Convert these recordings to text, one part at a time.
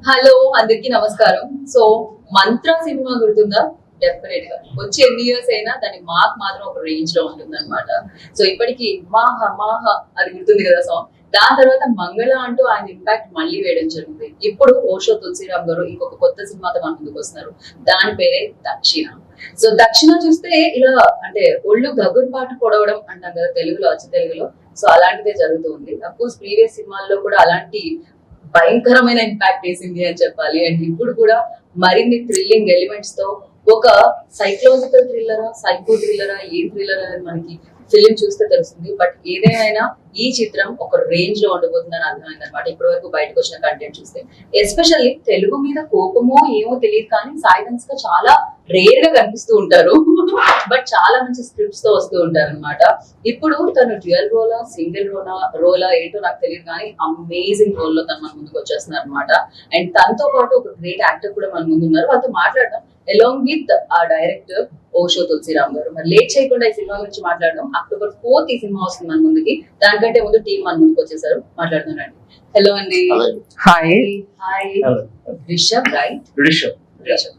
Hello అందరికి నమస్కారం. So మంత్ర cinema గుర్తుందా? డెఫినెట్ గా వచ్చి ఎన్ని ఇయర్స్ అయినా దాని మార్క్ మాత్రం ఒక రేంజ్ లో ఉంటుంది అనమాట. సో ఇప్పటికి మాహ మాహ అది గుర్తుంది కదా సాంగ్. దాని తర్వాత మంగళ అంటూ ఆయన ఇంపాక్ట్ మళ్ళీ వేయడం జరిగింది. ఇప్పుడు ఓషో తులసిరామ్ గారు ఇంకొక కొత్త సినిమాతో మన ముందుకు వస్తున్నారు. దాని పేరే దక్షిణ. సో దక్షిణ చూస్తే ఇలా అంటే ఒళ్ళు గగుర్పాటు పొడవడం అంటాం కదా తెలుగులో, అచ్చ తెలుగులో. సో అలాంటిదే జరుగుతుంది. అఫ్ కోర్స్ ప్రీవియస్ సినిమాల్లో కూడా అలాంటి భయంకరమైన ఇంపాక్ట్ వేసింది అని చెప్పాలి. అండ్ ఇప్పుడు కూడా మరిన్ని థ్రిల్లింగ్ ఎలిమెంట్స్ తో ఒక సైకలాజికల్ థ్రిల్లరా, సైకో థ్రిల్లరా, ఏం థ్రిల్లర్ అనేది మనకి ఫిలిం చూస్తే తెలుస్తుంది. బట్ ఏదేమైనా ఈ చిత్రం ఒక రేంజ్ లో ఉండబోతుందని అర్థమైంది అనమాట ఇప్పటి వరకు బయటకు వచ్చిన కంటెంట్ చూస్తే. ఎస్పెషల్లీ తెలుగు మీద కోపమో ఏమో తెలియదు కానీ సాయిధన్స్ గా చాలా రేర్ గా కనిపిస్తూ ఉంటారు. బట్ చాలా మంచి స్క్రిప్ట్స్ తో వస్తూ ఉంటారు అనమాట. ఇప్పుడు తను డ్యూయల్ రోలా, సింగిల్ రోలా ఏంటో నాకు తెలియదు కానీ అమేజింగ్ రోల్ లో తను మన ముందుకు వచ్చేస్తున్నారు అనమాట. అండ్ తనతో పాటు ఒక గ్రేట్ యాక్టర్ కూడా మన ముందు ఉన్నారు. వాళ్ళతో మాట్లాడడం అలాంగ్ విత్ ఆ డైరెక్టర్ ఓషో తులసిరామ్ గారు. మరి లేట్ చేయకుండా ఈ సినిమా గురించి మాట్లాడడం. October 4th ఈ సినిమా వస్తుంది మన ముందుకి. దానికంటే ముందు టీం మన ముందుకు వచ్చేసారు. మాట్లాడుతున్నారండి. హలో అండి. Hi. Hi Rishabh, right? Rishabh,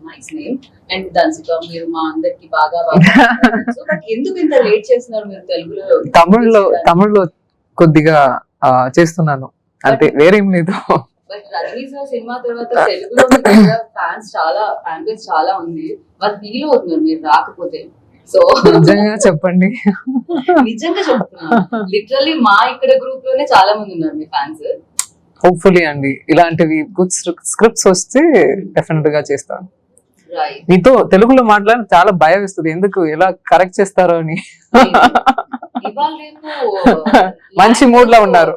nice name. And Dhanshika, మీరు మా అందరికి బాగా బట్ ఎందుకు ఇంత లేట్ చేస్తున్నారు మీరు తెలుగులో? తమిళ్లో కొద్దిగా చేస్తున్నాను అంతే, వేరేం లేదు. బట్ రజనీస్ సినిమా తర్వాత తెలుగులో ఫ్యాన్ బేస్ చాలా ఉంది. వాళ్ళు ఫీల్ అవుతున్నారు మీరు రాకపోతే. సో నిజంగా చెప్పండి. నిజంగా చెప్తున్నాను, లిటరల్లీ మా ఇక్కడ గ్రూప్ లోనే చాలా మంది ఉన్నారు మీ ఫ్యాన్స్. హోప్ఫుల్లీ అండి ఇలాంటివి గుడ్ స్క్రిప్ట్స్ వస్తే డెఫినెట్ గా చేస్తాను. మీతో తెలుగులో మాట్లాడి చాలా భయం ఇస్తుంది, ఎందుకు ఎలా కరెక్ట్ చేస్తారో అని. ఇవాళ రేపు మంచి మూడ్ లో ఉన్నారు.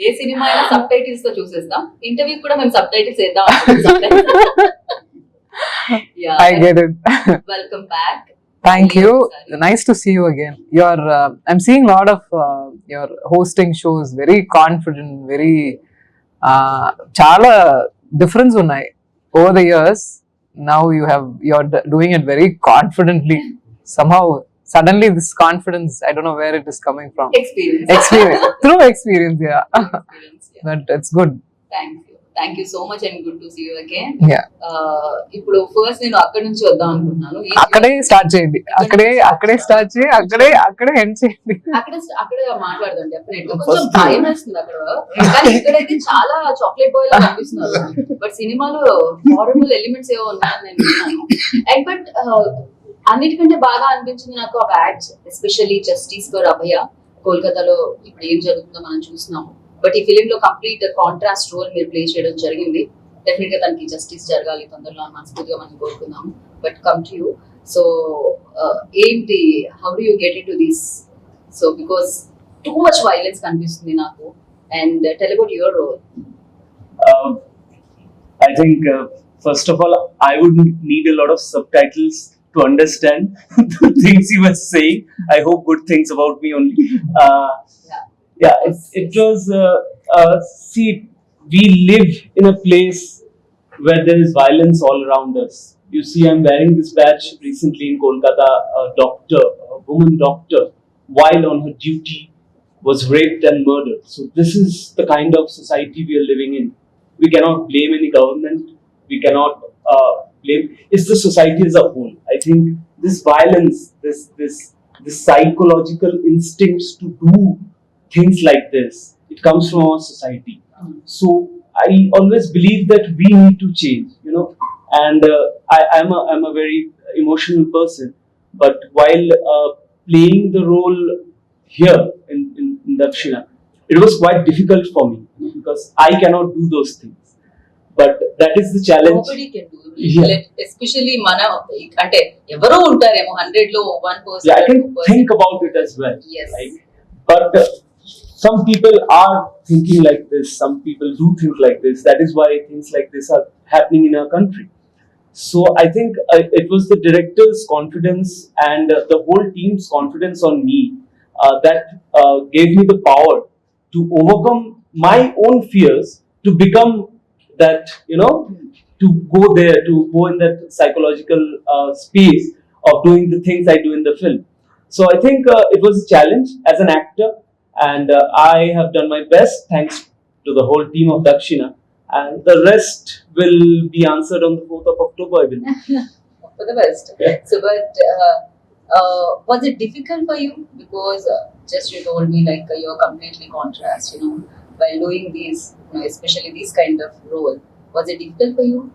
ఏ సినిమా అయినా సబ్ టైటిల్స్ తో చూసేస్తాం. ఇంటర్వ్యూ కూడా మేము సబ్ టైటిల్స్ వేద్దాం. I get it. Welcome back. Thank you. Nice to see you again. I'm seeing a lot of your hosting shows. Very confident. Very chala difference unnai over the years. Now you're doing it very confidently. Somehow suddenly this confidence, I don't know where it is coming from. Experience. Through experience, yeah. But it's good. Thank you so much and good to see you again. Yeah. ఇప్పుడు first నేను అక్కడ నుంచి వద్దాం అనుకుంటున్నాను. అక్కడే start చేయండి, అక్కడే start చేయి, అక్కడే ఎండ్ చేయండి. అక్కడే మాట్లాడదాం. డెఫినెట్ గా కొంచెం భయం వేస్తుంది అక్కడ, కానీ ఇక్కడైతే చాలా చాక్లెట్ బాయ్ లా కనిపిస్తున్నారు. బట్ సినిమాలో హారబుల్ ఎలిమెంట్స్ ఏవో ఉన్నాయని నేను విన్నాను. అండ్ బట్ అన్నిటికంటే బాగా అనిపించింది నాకు ఆ బ్యాడ్స్, ఎస్పెషల్లీ జస్టిస్ ఫర్ అభయ. కోల్కతాలో ఇప్పుడు ఏం జరుగుతుందో మనం చూస్తున్నాము. బట్ ఈ ఫిలిం లో కంప్లీట్ కాంట్రాస్ట్ రోల్ మీరు ప్లే చేయడం జరిగింది. డెఫినెట్ గా తనకి జస్టిస్ జరగాలి తొందరలో మనస్ఫూర్తిగా మనం కోరుకుందాము. But come to you. So ఏంటి, how do you get into this? So because too much violence కనిపిస్తుంది నాకు. And tell about your role. I think first of all I would need a lot of subtitles to understand the things you were saying. I hope good things about me only. It was see, we live in a place where there is violence all around us. You see, I'm wearing this badge recently in Kolkata. A woman doctor, while on her duty, was raped and murdered. So this is the kind of society we are living in. We cannot blame any government. We cannot blame. It's the society as a whole. I think this violence, this psychological instincts to do things like this, it comes from our society. So I always believe that we need to change, and I'm a very emotional person, but while playing the role here in Dakshina, it was quite difficult for me because I cannot do those things, but that is the challenge. Nobody can do it. Especially మన అంటే ఎవరో ఉంటారేమో 100 లో 1%. I can think about it as well. Yes. But some people are thinking like this, some people do think like this. That is why things like this are happening in our country. So I think it was the director's confidence and the whole team's confidence on me that gave me the power to overcome my own fears, to become that, to go there, to go in that psychological space of doing the things I do in the film. So I think it was a challenge as an actor, and I have done my best thanks to the whole team of Dakshina. and the rest will be answered on the 4th of October, I believe. For the best. Yeah. So, but was it difficult for you? Because just you told me like you're completely contrast, you know, while doing these, you know, especially this kind of role. Was it difficult for you?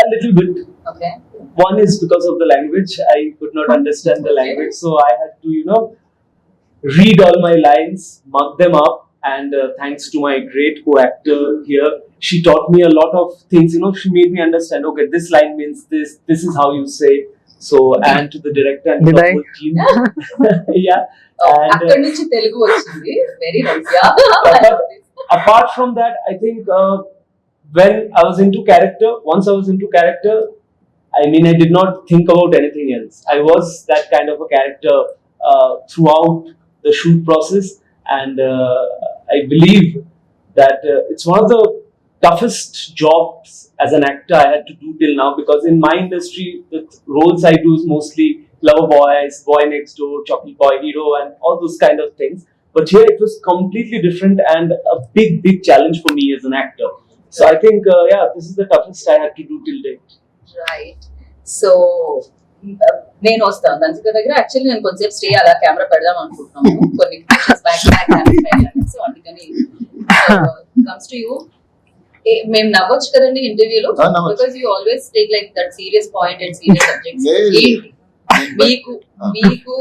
A little bit. Okay. One is because of the language. I could not understand the Okay. language, so I had to, read all my lines, mug them up, and thanks to my great co-actor here, she taught me a lot of things. She made me understand. Okay, this line means this. This is how you say it. So, and to the director and to Did the I? whole team, yeah. Oh, And అక్కడి నుంచి తెలుగు వచ్చింది. Very nice. Yeah. but apart from that, I think when I was into character, once I was into character, I mean, I did not think about anything else. I was that kind of a character throughout the shoot process, and I believe that it's one of the toughest jobs as an actor I had to do till now, because in my industry, the roles I do is mostly lover boys, boy next door, chocolate boy hero, and all those kind of things. But here it was completely different and a big challenge for me as an actor. So I think, this is the toughest I had to do till date. Right so నేను వస్తాను దంచిక దగ్గర. Actually నేను కొంచెం stay అలా camera పెడదాం అనుకుంటున్నాను కొన్ని so అందుకని కమ్స్ టు యూ. మేము నవ్వచ్చు కదండి ఇంటర్వ్యూలో, నవ్వచ్చు. Because you always take like that serious point and serious subjects. లేదు. ఏంటి మీకు మీకు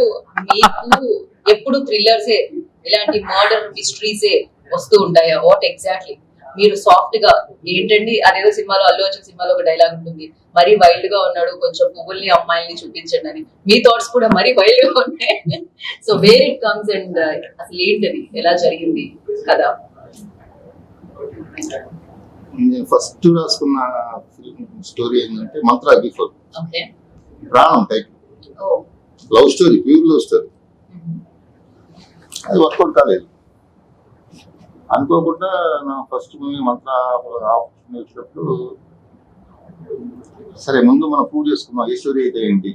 మీకు ఎప్పుడు థ్రిల్లర్సే ఇలాంటి మర్డర్ మిస్టరీసే వస్తూ ఉంటాయా? వాట్ ఎగ్జాక్ట్లీ మీరు సాఫ్ట్ గా ఏంటండి? అదేదో సినిమాలో అల్లు అర్జున్ సినిమాలో ఒక డైలాగ్ ఉంటుంది, మరీ వైల్డ్ గా ఉన్నాడు, కొంచెం పువ్వుల్ని అమ్మాయిల్ని చూపించండి అని. మీ థాట్స్ కూడా మరీ వైల్డ్ గా ఉన్నాయి. So where it comes and అసలు ఏంటది, ఎలా జరిగింది కదా? నేను ఫస్ట్ రాసుకున్న స్టోరీ ఏంటంటే మంత్ర బిఫోర్ ఓకే. ప్రాణం టైప్ ఓ. Love story, pure love story. అది వర్కౌట్ కాలేదు. అనుకోకుండా నా ఫస్ట్ మూవీ మంత్ర ఆపర్చునిటీ వచ్చినప్పుడు సరే ముందు మనం ప్రూవ్ చేసుకున్నాం ఏ స్టోరీ అయితే ఏంటి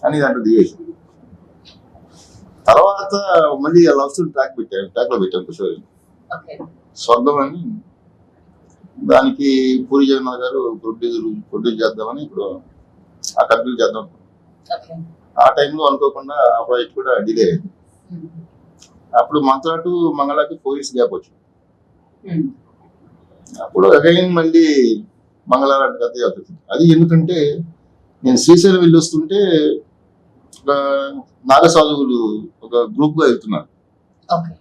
అని దాంట్లో దిగేసి తర్వాత మళ్ళీ ఆ లవ్ స్టోరీ ట్రాక్లో పెట్టాను స్టోరీ ఓకే. స్వర్గం అని. దానికి పూరి జగన్నాథ్ గారు ప్రొడ్యూస్ చేద్దామని ఇప్పుడు ఆ కంటిన్యూ చేద్దాం. ఓకే. ఆ టైంలో అనుకోకుండా ఆ ప్రాజెక్ట్ కూడా డిలే అయింది. అప్పుడు మంత్ర టు మంగళకి 4 years గ్యాప్ వచ్చింది. అప్పుడు అగైన్ మళ్ళీ మంగళారాన్ని కథ అవుతుంది. అది ఎందుకంటే నేను శ్రీశైలం వెళ్ళి వస్తుంటే ఒక నాగసాధువులు ఒక గ్రూప్ గా వెళ్తున్నారు. ఓకే.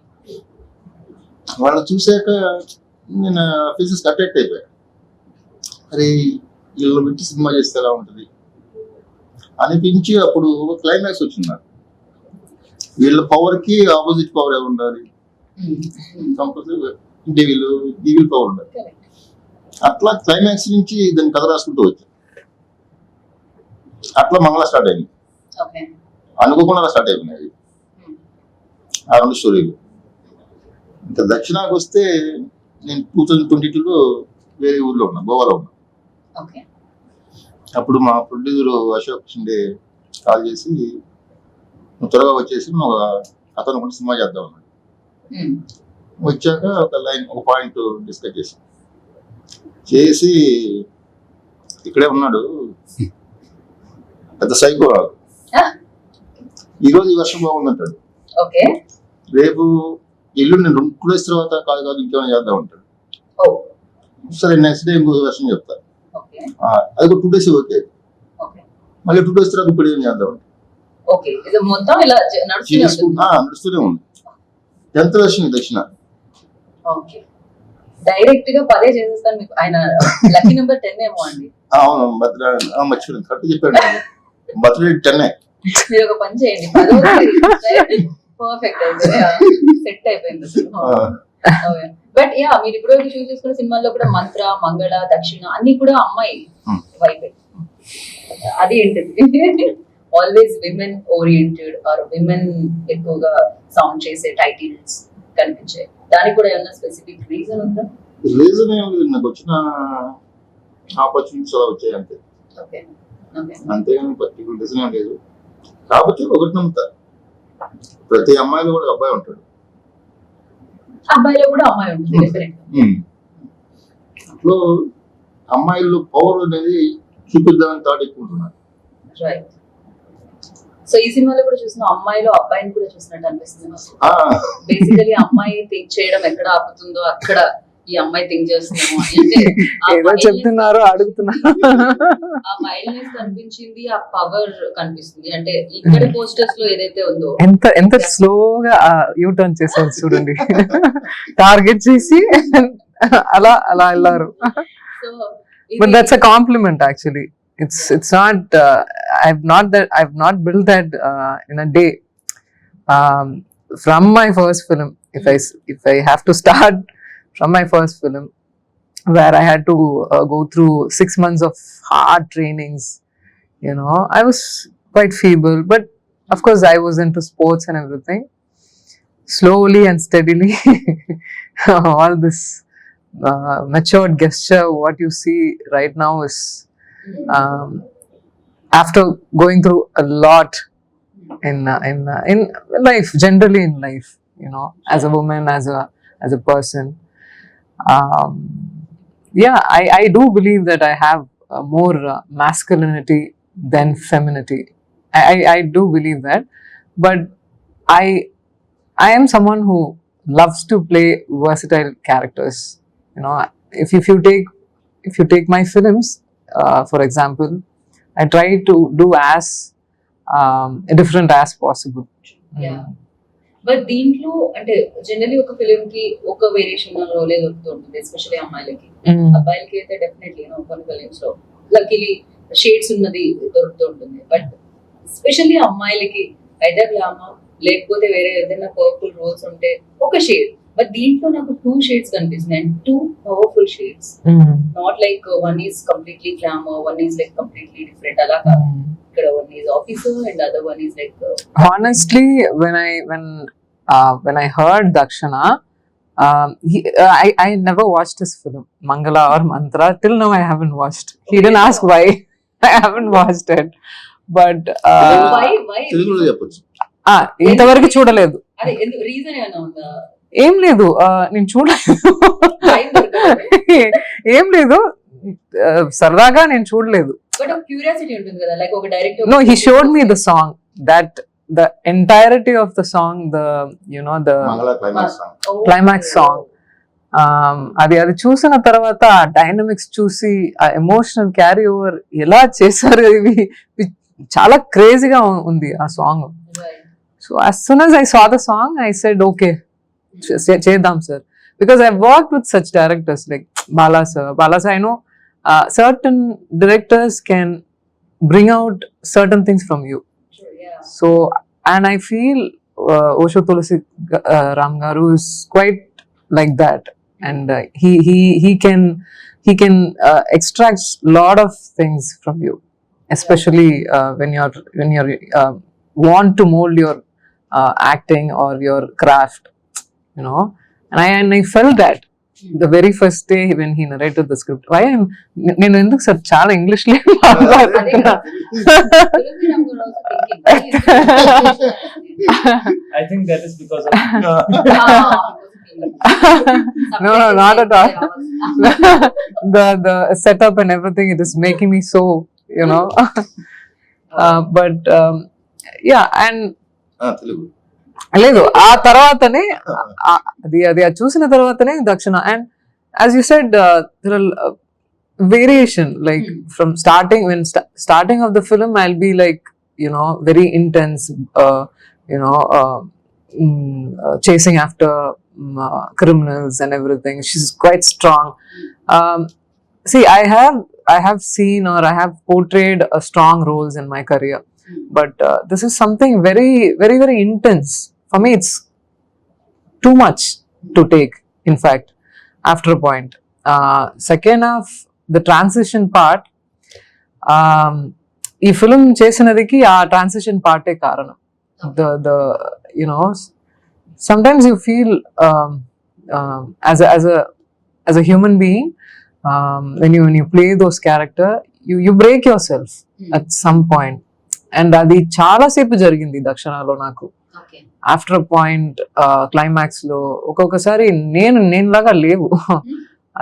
వాళ్ళని చూశాక నేను ఫేసెస్ అట్రాక్ట్ అయిపోయా. అరే వీళ్ళు పెట్టి సినిమా చేస్తే ఎలా ఉంటుంది అనిపించి అప్పుడు క్లైమాక్స్ వచ్చింది నాకు. వీళ్ళ పవర్ కి ఆపోజిట్ పవర్ ఎవరు ఉండాలి? కంపల్సరీ డెవిల్ పవర్ ఉండాలి. అట్లా క్లైమాక్స్ నుంచి దాన్ని కథ రాసుకుంటూ వచ్చా. అట్లా మంగళ స్టార్ట్ అయింది. ఓకే. అనుకోకుండా స్టార్ట్ అయిపోయినాయి ఆ 2 స్టోరీలు. ఇంకా దక్షిణాకి వస్తే నేను 2022లో వేరే ఊర్లో ఉన్నా, గోవాలో ఉన్నా. ఓకే. అప్పుడు మా ప్రొడ్యూసర్ అశోక్ షిండే కాల్ చేసి నువ్వు త్వరగా వచ్చేసి నువ్వు అతను కూడా సినిమా చేద్దాం అన్నాడు. వచ్చాక ఒక పాయింట్ డిస్కస్ చేసి ఇక్కడే ఉన్నాడు పెద్ద సైకో. ఈరోజు ఈ వర్షం బాగుందంటాడు, ఓకే. రేపు ఇల్లు నేను 2 days తర్వాత కాదు ఇంకేమైనా చేద్దాం అంటాడు. ఓ. సరే నెక్స్ట్ డే ఇంకో వర్షం చెప్తా, ఓకే. అది ఒక 2 days ఓకే. ఓకే. మళ్ళీ 2 days తర్వాత ఇప్పుడు ఏం చేద్దాం అంటే ఓకే. ఇది మొత్తం ఇలా నడుస్తూనే ఉంటుంది. నడుస్తూనే ఉంది. 10th వర్షం దక్షిణ. ఓకే. డైరెక్ట్ గా 10 చేసేస్తాను మీకు. ఆయన లక్కీ నెంబర్ 10 ఏమో అండి. అవును మర్చిపోయింది, కరెక్ట్ చెప్పాడు. బర్త్డే 10. మీరు ఒక పని చేయండి, 10 పర్ఫెక్ట్ అయితే సెట్ అయిపోయింది సినిమా. బట్ యా మీరు ఇప్పుడు చూస్ చేసుకున్న సినిమాల్లో కూడా మంత్ర, మంగళ, దక్షిణ అన్ని కూడా అమ్మాయి వైపే. అది ఏంటిది? Always women oriented or women ఎక్కువగా సౌండ్ చేసే టైటిల్స్ కనిపించాయి. దానికి కూడా ఏమన్నా స్పెసిఫిక్ రీజన్ ఉందా? రీజన్ ఏం లేదు, నాకు వచ్చిన ఆపర్చునిటీస్ అలా వచ్చాయి అంతే. ఓకే. ఓకే. అంతేగాని పర్టికులర్ రీజన్ ఏం లేదు. కాబట్టి ఒకటి నమ్ముతా, ప్రతి అమ్మాయిలో కూడా అబ్బాయి ఉంటాడు. అబ్బాయిలో కూడా అమ్మాయి ఉంటుంది డెఫినెట్. దాంట్లో అమ్మాయిలు పవర్ అనేది చూపిద్దామని థాట్ ఎక్కువ ఉంటున్నారు. రైట్. సో ఈ సినిమాలో కూడా చూసిన అమ్మాయిలో అబ్బాయిని కూడా చూసినట్టు అనిపిస్తుంది నాకు. ఆ, బేసికలీ అమ్మాయి థింక్ చేయడం ఎక్కడ ఆపుతుందో అక్కడ ఈ అమ్మాయి థింక్ చేస్తున్నాము అని. అంటే ఆ ఏదో చెప్తున్నారు అడుగుతున్నారు. ఆ మైల్డ్నెస్ కనిపించింది, ఆ పవర్ కనిపిస్తుంది. అంటే ఇక్కడ పోస్టర్స్ లో ఏదైతే ఉందో ఎంత స్లోగా యూ టర్న్ చేశారు చూడండి. టార్గెట్ చేసి అలా అలా వెళ్ళారు. So But that's a compliment actually. It's not I've not built that in a day. From my first film, if I have to start from my first film, where I had to go through 6 months of hard trainings, you know, I was quite feeble, but of course I was into sports and everything. Slowly and steadily, all this matured gesture, what you see right now is after going through a lot in life, generally in life, you know, as a woman, as a person. Yeah, I do believe that I have more masculinity than femininity. I do believe that, but I am someone who loves to play versatile characters. You know, if you take my films, for example, I try to do as different as possible. Yeah. But దీంట్లో అంటే generally ఒక film కి ఒక variation రోలే దొరుకుతుంటుంది, especially అమ్మాయిలకి. అబ్బాయిలకి అయితే definitely కొన్ని films లో లక్కీలీ షేడ్స్ ఉన్నది దొరుకుతుంటుంది. బట్ ఎస్పెషల్లీ అమ్మాయిలకి ఐదర్ గ్లామా లేకపోతే వేరే ఏదైనా పవర్ఫుల్ రోల్స్ ఉంటే ఒక షేడ్. బట్ దీంట్లో నాకు 2 షేడ్స్ కనిపిస్తున్నాయి, and 2 powerful shades. Not like one is completely glamour, one is like completely different. అలా కాదు, ఇక్కడ one is officer and other one is like. Honestly, when I heard Dakshana, I never watched his film Mangala or Mantra. Till now I haven't watched. He didn't ask why. I haven't watched it, but why తెలుగులో చెప్పొచ్చు. ఇంతవరకు చూడలేదు. అదే reason ఏమైనా ఉందా? ఏం లేదు, నేను చూడలేదు. Time దొరకదు. ఏం లేదు, సరదాగా నేను చూడలేదు. బట్ ఒక క్యూరియాసిటీ ఉంటుంది కదా, లైక్ ఒక director. No, he showed me the song, that the entirety of the song, the మంగళ క్లైమాక్స్ సాంగ్. climax song. అది చూసిన తర్వాత ఆ డైనమిక్స్ చూసి ఆ ఎమోషనల్ క్యారీ ఓవర్ ఎలా చేశారు, ఇవి చాలా క్రేజీగా ఉంది ఆ song. So as soon as I saw the song, I said okay, చేద్దాం sir, because I've worked with such directors like Bala sir. I know certain directors can bring out certain things from you. So, and I feel Osho Tulsi Ram Garu is quite like that, and he can extract lot of things from you, especially when you're want to mold your acting or your craft, you know. And I felt that the very first day when he narrated the script. Why నేను ఎందుకు sir చాలా English లో మాట్లాడుతున్నా? I think that is because of No, not at all. The setup and everything, it is making me so, you know. But yeah, and Telugu లేదు, ఆ తర్వాతనే అది చూసిన తర్వాతనే దక్షిణ. And as you said variation, like from starting of the film I'll be like, you know, very intense, you know, chasing after criminals and everything. She's quite strong. See, I have seen, or I have portrayed strong roles in my career, but this is something very, very, very intense. For me, it's too much to take, in fact, after a point. Second half, the transition part, ఈ film చేసినదికి ఆ transition పార్టే కారణం. the you know, sometimes you feel as a human being, when you play those character, you break yourself at some point, and అది చాలా సేపు జరిగింది దక్షిణలో నాకు. After point climax లో ఒక్కొక్కసారి నేను లాగా లేవు.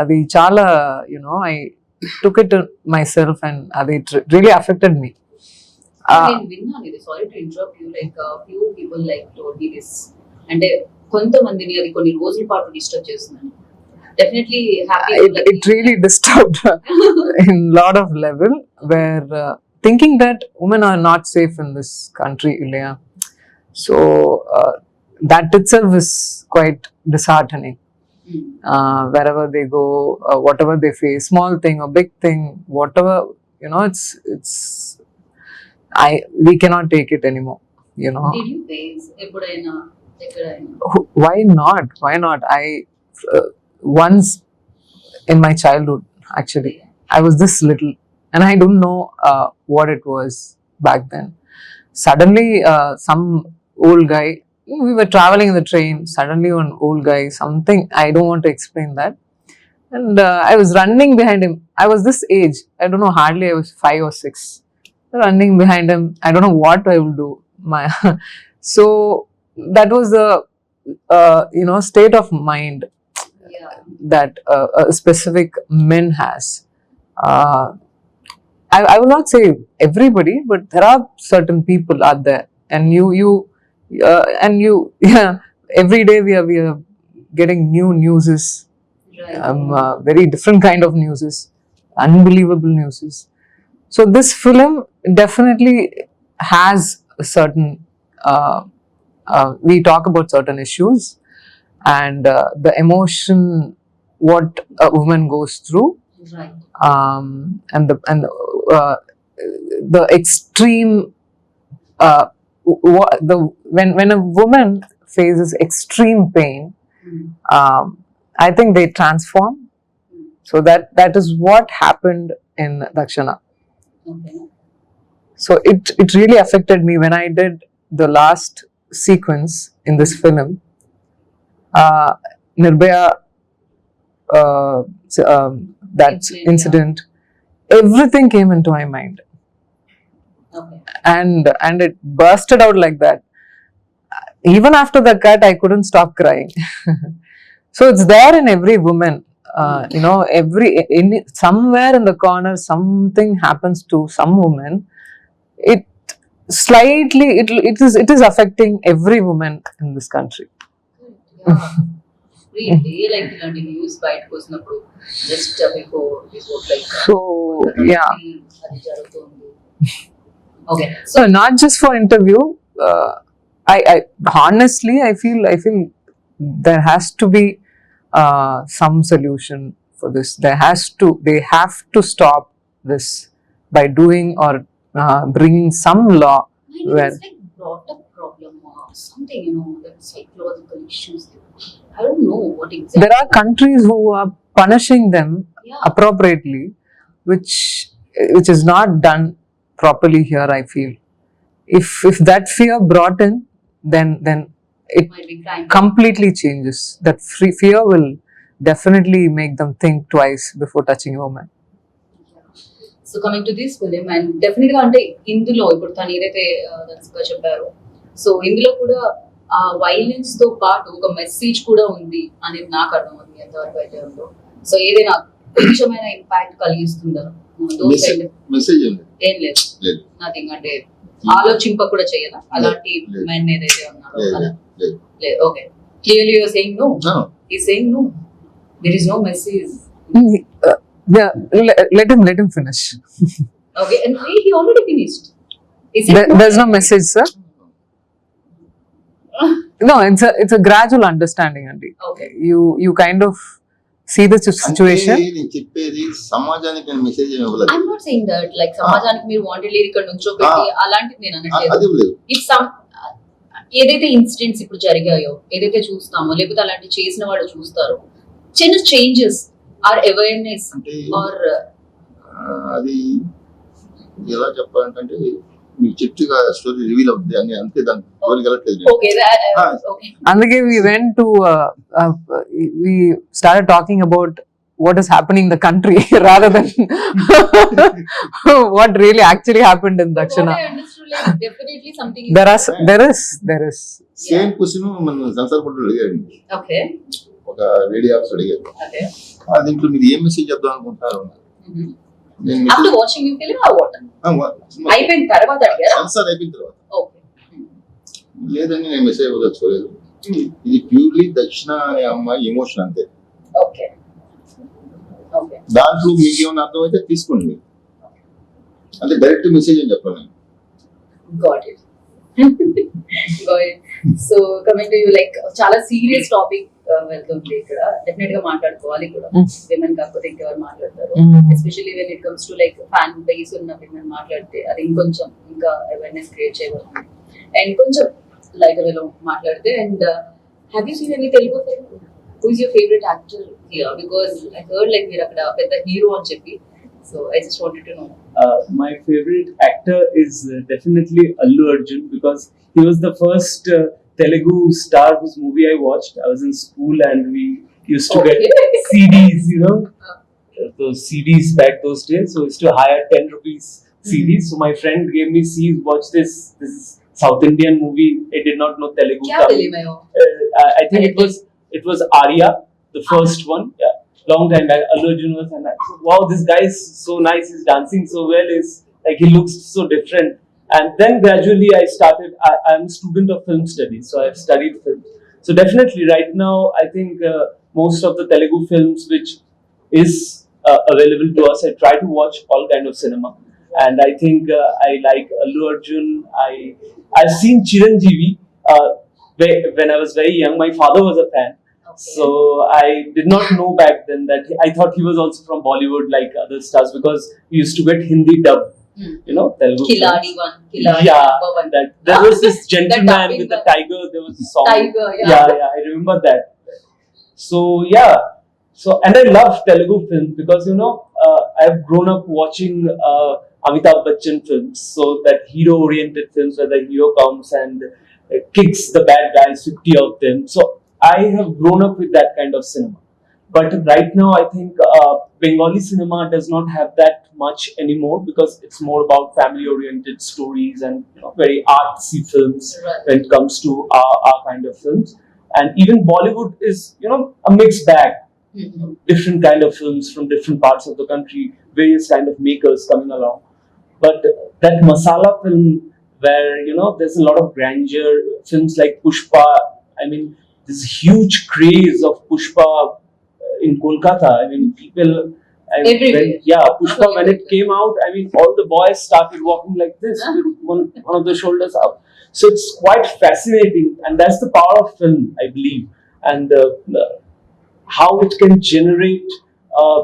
అది చాలా I took it to myself and అది really affected me. నేను విన్నాను ఇది, sorry to interrupt you, like few people like told me this, అంటే కొంతమందిని అది కొన్ని రోజుల పాటు డిస్టర్బ్ చేస్తుందని. Definitely happy It really disturbed in lot of level where thinking that women are not safe in this country, Ilya. So that itself is quite disheartening. Wherever they go, whatever they face, small thing or big thing, whatever, it's we cannot take it anymore, Did you face ఎప్పుడైనా ఎక్కడైనా? why not once in my childhood, actually I was this little and I don't know what it was back then. Suddenly some old guy, we were traveling in the train, suddenly one old guy, something, I don't want to explain that, and I was running behind him. I was this age, I don't know, hardly I was 5 or 6, running behind him. I don't know what I will do. So that was the state of mind Yeah. that a specific men has. I will not say everybody, but there are certain people out there, and you yeah, every day we are getting new newses, Right. very different kind of newses, unbelievable newses. So this film definitely has a certain we talk about certain issues and the emotion what a woman goes through, Right. and the extreme when a woman faces extreme pain, I think they transform. So that is what happened in Dakshana. Okay. So it really affected me when I did the last sequence in this film. Nirbhaya, that incident, everything came into my mind, Okay. and it bursted out like that. Even after the cut, I couldn't stop crying. So it's there in every woman. Somewhere in the corner, something happens to some woman. It slightly, it is affecting every woman in this country. Yeah. Really, like ఇలాంటి news బయటకు వచ్చినప్పుడు just before like So yeah, అది జరుగుతుంది. Okay. so not just for interview. I honestly I feel there has to be some solution for this. They have to stop this by doing or bringing some law where It's like brought up problem or something, that psychological issues. I don't know what exactly. there are countries who are punishing them Yeah. appropriately, which is not done properly here, I feel. If that fear brought in, then it Might be crime. completely changes. That fear will definitely make them think twice before touching a woman. So coming to this film, and definite గా అంటే ఇందులో ఇప్పుడు తను ఏదైతే దర్శకుగా చెప్పారో, so ఇందులో కూడా ఆ వైలెన్స్ తో పాటు ఒక మెసేజ్ కూడా ఉంది అనేది నాకు అర్థమవుతుంది ఎంతవరకు అయితే ఉందో. సో ఏదైనా కొంచెమైనా ఇంపాక్ట్ కలిగిస్తుందా? Those kind of- మెసేజ్ ఏం లేదు. ఏం లేదు, లేదు. నథింగ్, అంటే ఆలోచింప కూడా చేయదా అలాంటి లేదు. మెన్ ఏదైతే ఉన్నారో లేదు, అలా? లేదు. లేదు. Okay, clearly you're saying no. No. He's saying no, there is no message. Yeah, let him finish. Okay, and he already finished. He said no. There's no message, sir. No, it's a gradual understanding, Andy. Okay. You kind of see the situation. అంటే నేను చెప్పేది సమాజానికి నేను message ఏమి ఇవ్వలేదు. I'm not saying that like సమాజానికి మీరు wanted ఇక్కడ నుంచో పెట్టి అలాంటిది నేను అది అనట్లేదు. ఇవ్వలేదు. ఇట్స్ సమ్ ఏదైతే ఇన్సిడెంట్స్ ఇప్పుడు జరిగాయో, ఏదైతే చూస్తామో, లేకపోతే అలాంటి చేసిన వాళ్ళు చూస్తారో, చిన్న చేంజెస్ ఆర్ అవేర్నెస్ అంటే ఆర్ అది ఎలా చెప్పాలంటే మీకు చెట్టుగా స్టోరీ రివీల్ అవుతుంది అని అంతే, దాని జోలికి వెళ్ళట్లేదు నేను. Okay okay Andage we went to we started talking about what is happening in the country rather than what really actually happened in Dakshana. Definitely something There is same question మన censor board అడిగారండి. Okay ఒక lady office అడిగారు okay దీంట్లో మీరు ఏం message చెప్దాం అనుకుంటారు నేను ఆఫ్టర్ వాచింగ్ యూ ఫిల్మ్ ఆ వాట్ అయిపోయిన తర్వాత అడిగారా సెన్సార్ అయిపోయిన తర్వాత ఓకే లేదండి నేను మెసేజ్ ఇవ్వదలుచుకోలేదు ఇది ప్యూర్లీ దక్షిణ అనే అమ్మాయి ఎమోషన్ అంతే ఓకే ఓకే దాంట్లో మీకు ఏమైనా అర్థమైతే తీసుకోండి మీరు అంటే డైరెక్ట్ మెసేజ్ అని చెప్పాను నేను got it got it so coming to you like చాలా సీరియస్ టాపిక్ వెళ్తుంది ఇక్కడ డెఫినెట్ గా మాట్లాడుకోవాలి కూడా విమెన్ కాకపోతే ఇంకెవరు మాట్లాడతారు especially when it comes to like fan base ఉన్న విమెన్ మాట్లాడితే అది ఇంకొంచెం ఇంకా అవేర్నెస్ క్రియేట్ చేయబడుతుంది అండ్ కొంచెం లైక్ వేలో మాట్లాడితే and have you seen any Telugu film who is your favourite actor here because I heard like మీరు అక్కడ పెద్ద హీరో అని చెప్పి so I just wanted to know My favorite actor is definitely Allu Arjun because he was the first Telugu star whose movie I watched. I was in school and we used to get CDs, you know, those CDs back those days. So I used to hire 10 rupees CDs. So my friend gave me CDs, watch this is South Indian movie. I did not know Telugu. क्या film है वो I think it was Arya, the first one. Yeah. Long time back, Allu Arjun was and I said, wow, this guy is so nice, he's dancing so well, is like he looks so different. And then gradually I started, I'm a student of film studies, so I've studied film. So definitely right now, I think most of the Telugu films which is available to us, I try to watch all kind of cinema. And I think I like Allu Arjun, I've seen Chiranjeevi when I was very young, my father was a fan. So I did not know back then that I thought he was also from Bollywood like other stars because we used to get Hindi dub, you know, Telugu. Khiladi films. one, Khiladi Yeah, number one. that there was this gentleman dubbing with the one. tiger. There was a song. Tiger, yeah. yeah, I remember that. So yeah, so and I love Telugu films because you know I've grown up watching Amitabh Bachchan films. So that hero-oriented films where the hero comes and kicks the bad guys, 50 of them. So I have grown up with that kind of cinema. But right now, I think Bengali cinema does not have that much anymore because it's more about family-oriented stories and you know, very artsy films Right. when it comes to our kind of films. And even Bollywood is, you know, a mixed bag. Different kind of films from different parts of the country, various kind of makers coming along. But that masala film where, you know, there's a lot of grandeur, films like Pushpa, I mean, this huge craze of Pushpa in Kolkata. I mean, people. Everywhere. Pushpa, when it came out, I mean, all the boys started walking like this with one of the shoulders up. So it's quite fascinating, and that's the power of film, I believe, and how it can generate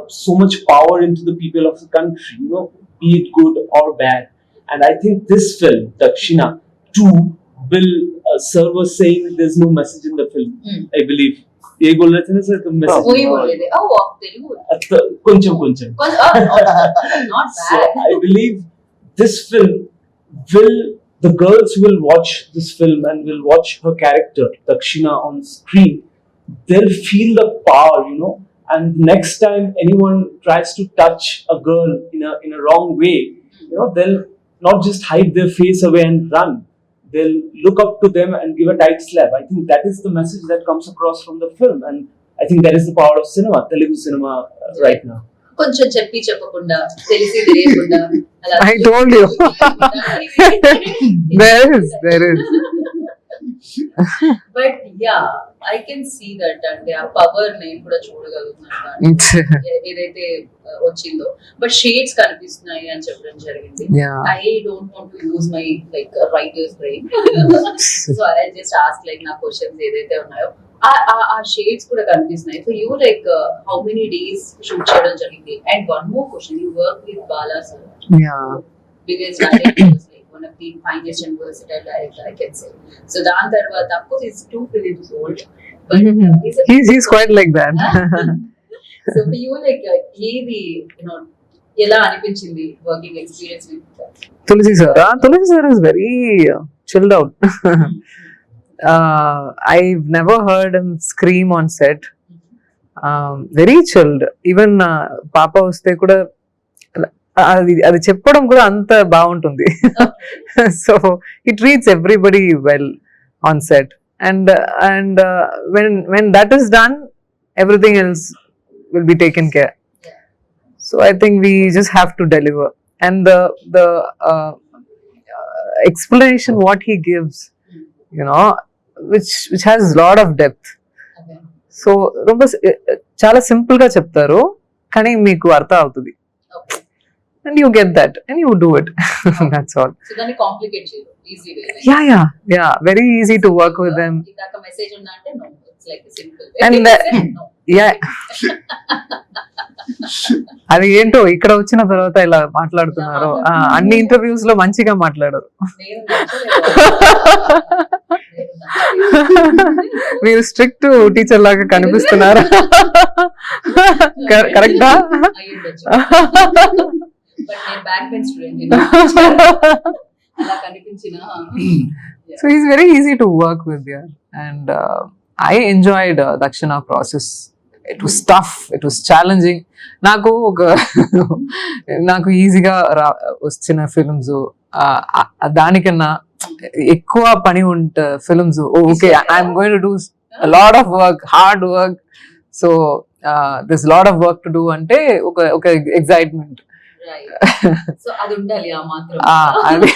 so much power into the people of the country, you know, be it good or bad. And I think this film, Dakshina, too, will serve as saying there's no message in the film. I believe. ये बोल रहे थे ना sir message. वही बोल रहे थे ओह तेलुगु కొంచెం కొంచెం. not So bad I believe this film will, the girls will watch this film and will watch her character Dakshina on screen. They'll feel the power, you know. And next time anyone tries to touch a girl in a wrong way, you know, they'll not just hide their face away and run. They'll look up to them and give a tight slap. I think that is the message that comes across from the film, and I think that is the power of cinema, Telugu cinema right now. కొంచెం చెప్పి చెప్పకుండా తెలిసి తెలియకుండా అలా I told you. there is. But yeah I can see that అంటే ఆ power నేను కూడా చూడగలుగుతున్నాను It's, ఏదైతే వచ్చిందో బట్ షేడ్స్ కనిపిస్తున్నాయి అని చెప్పడం జరిగింది yeah. I don't want to use my like writers brain so I just ask like నా క్వశ్చన్స్ ఏదైతే ఉన్నాయో ఆ షేడ్స్ కూడా కనిపిస్తున్నాయి for you like how many days shoot చేయడం జరిగింది and one more question you work with Bala sir Yeah. because Rajesh was like one of the finest and versatile director I can say. So Dan Tarwata, of course, he's 2 films old, but He's quite like that. So for you, like, the you know, ఎలా అనిపించింది working experience with Tulsi sir. Tulsi sir is very chilled out. I've never heard him scream on set. Very chilled. Even Papa వస్తే కూడా అది చెప్పడం కూడా అంత బాగుంటుంది. So he treats everybody well on set, and when that is done, everything else will be taken care. So I think we just have to deliver, and the explanation what he gives, you know, which has a lot of depth. Okay. So ரொம்ப చాలా simple గా చెప్తారు కానీ మీకు అర్థం అవుతుంది, Okay. and you get that and you do it. That's all. So దాన్ని complicate చేయరు, easy way. Yeah, very easy to work with them. ఇందాక మెసేజ్ ఉందా అంటే no, it's like simple. And yeah, అది ఏంటో ఇక్కడ వచ్చిన తర్వాత ఇలా మాట్లాడుతున్నారు. అన్ని ఇంటర్వ్యూస్ లో మంచిగా మాట్లాడారు. నేను నచ్చలేదు. మీరు స్ట్రిక్ట్ టీచర్ లాగా కనిపిస్తున్నారు. కరెక్టా? అయ్యుండొచ్చు. బట్ నేను బ్యాక్ బెంచ్ స్టూడెంట్, అలా కనిపించిన. So he's very easy to work with, yeah. And I enjoyed Dakshina process. It was tough, it was challenging. నాకు ఈజీగా వచ్చిన ఫిల్మ్స్ దానికన్నా ఎక్కువ పని ఉంటే films okay I'm going to do lot of work, hard work, so this lot of work to do అంటే ఒక excitement. So అది ఉండాలి ఆ మాత్రం. అది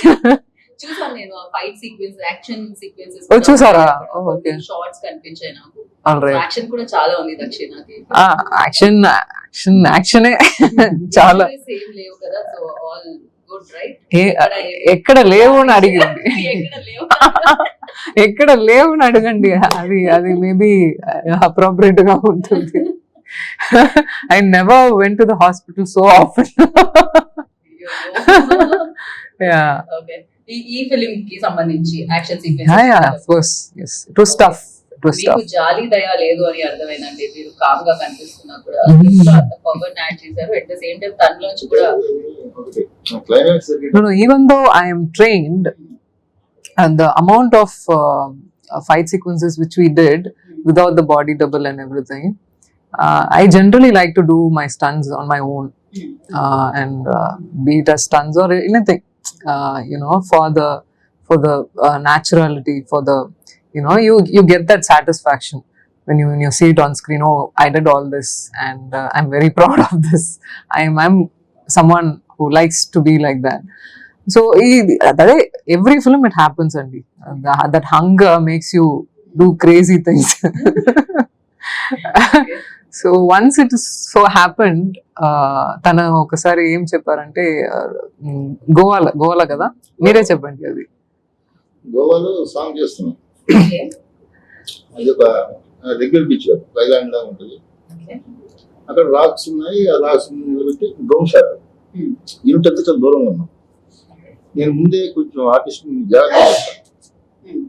చూసాను నేను ఫైట్ సీక్వెన్స్, యాక్షన్ సీక్వెన్సెస్. చూసారా? ఓకే. షార్ట్స్ కనిపించాయి నాకు. ఆల్రైట్. యాక్షన్ కూడా చాలా ఉంది దక్షిణకి. యాక్షనే చాలా. సేమ్ లేవు కదా, సో ఆల్ గుడ్ రైట్. ఎక్కడ లేవు అని అడిగింది. ఎక్కడ లేవు. ఎక్కడ లేవు అని అడగండి, అది మేబీ అప్రోప్రియేట్ గా ఉంటుంది. I never went to the hospital so often. Yeah. Okay. ఈ ఫిల్మ్ కి సంబంధించి action sequence. Yeah, of course. Yes. It was tough. It was tough. మీకు జాలి దయ లేదు అని అర్థమైందండి. మీరు కామ్ గా కనిపిస్తున్నా కూడా అంత పవర్ యాడ్ చేశారు. అట్ ద సేమ్ టైం తనలోంచి కూడా climax No, even though I am trained, and the amount of fight sequences which we did without the body double and everything, I generally like to do my stunts on my own, and be it as stunts or anything, you know, for the naturality, for the, you know, you get that satisfaction when you see it on screen. Oh, I did all this, and I'm very proud of this. I'm someone who likes to be like that. So every film it happens, and that hunger makes you do crazy things. So once it so happened, తన ఒకసారి ఏం చెప్పారంటే గోవాలో కదా, మీరే చెప్పండి. అది గోవాలో సాంగ్ చేస్తున్నాం. అది ఒక రెగ్యులర్ బీచ్, ఐలాండ్ లా ఉంటుంది. అక్కడ రాక్స్ ఉన్నాయి, ఆ రాక్స్ నిలబెట్టి డ్రోన్ షాట్. యూనిట్ అంతా చాలా దూరంగా ఉన్నాం. నేను ముందే కొంచెం ఆర్టిస్ట్ జాగ్రత్త చేస్తాను.